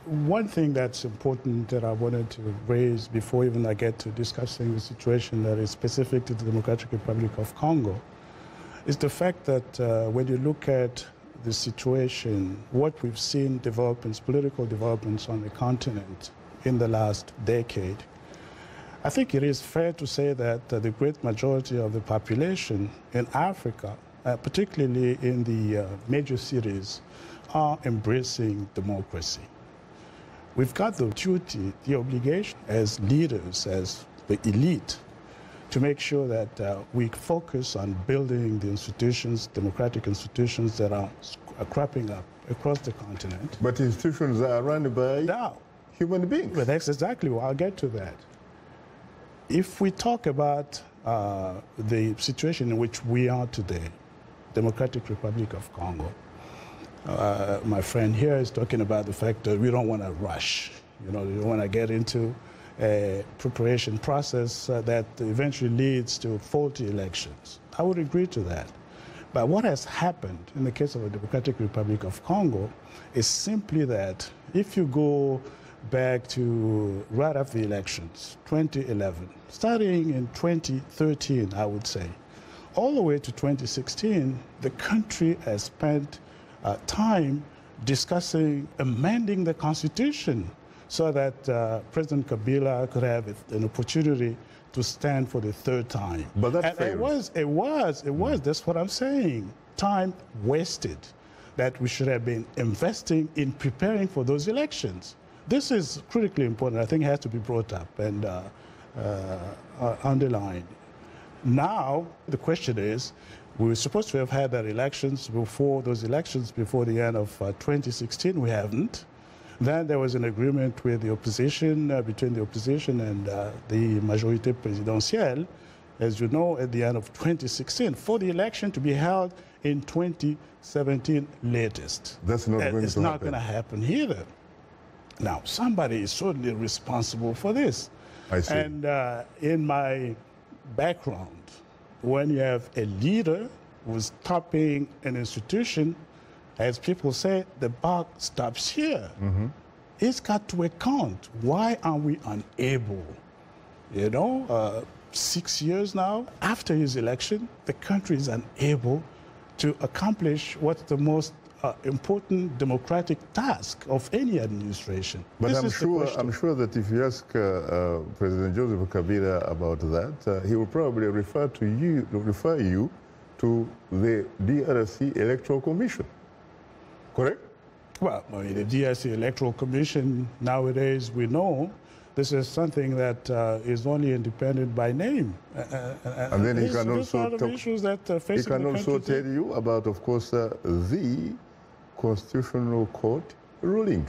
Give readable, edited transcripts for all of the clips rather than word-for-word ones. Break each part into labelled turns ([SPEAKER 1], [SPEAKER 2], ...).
[SPEAKER 1] one thing that's important that I wanted to raise before even I get to discussing the situation that is specific to the Democratic Republic of Congo is the fact that when you look at the situation, what we've seen developments, political developments on the continent in the last decade, I think it is fair to say that the great majority of the population in Africa, particularly in the major cities, are embracing democracy. We've got the duty, the obligation as leaders, as the elite, to make sure that we focus on building the institutions, democratic institutions that are cropping up across the continent.
[SPEAKER 2] But institutions are run by human beings.
[SPEAKER 1] But that's exactly what I'll get to that. If we talk about the situation in which we are today, Democratic Republic of Congo, my friend here is talking about the fact that we don't want to rush. You know, we don't want to get into a preparation process that eventually leads to faulty elections. I would agree to that. But what has happened in the case of the Democratic Republic of Congo is simply that if you go back to right after the elections, 2011, starting in 2013, I would say, all the way to 2016, the country has spent time discussing amending the constitution so that President Kabila could have an opportunity to stand for the third time.
[SPEAKER 2] But that
[SPEAKER 1] failed. It was, that's what I'm saying. Time wasted that we should have been investing in preparing for those elections. This is critically important. I think it has to be brought up and underlined. Now, the question is, we were supposed to have had those elections before the end of 2016. We haven't. Then there was an agreement with the opposition, between the opposition and the majorité présidentielle, as you know, at the end of 2016, for the election to be held in 2017 latest.
[SPEAKER 2] That's not going to happen.
[SPEAKER 1] It's not going to happen either. Now, somebody is certainly responsible for this.
[SPEAKER 2] I see.
[SPEAKER 1] And in my background, when you have a leader who's topping an institution, as people say, the buck stops here.
[SPEAKER 2] Mm-hmm.
[SPEAKER 1] It's got to account. Why are we unable? 6 years now, after his election, the country is unable to accomplish what's the most important democratic task of any administration.
[SPEAKER 2] But I'm sure that if you ask President Joseph Kabila about that, he will probably refer you to the DRC Electoral Commission. Correct?
[SPEAKER 1] Well, the DRC Electoral Commission nowadays, we know this is something that is only independent by name.
[SPEAKER 2] And then he can also tell you about, of course, the Constitutional Court ruling.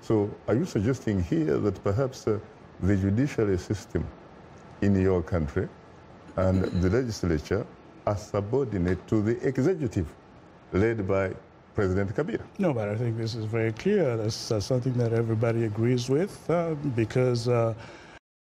[SPEAKER 2] So are you suggesting here that perhaps the judiciary system in your country and the legislature are subordinate to the executive led by President Kabila?
[SPEAKER 1] No, but I think this is very clear. That's something that everybody agrees with because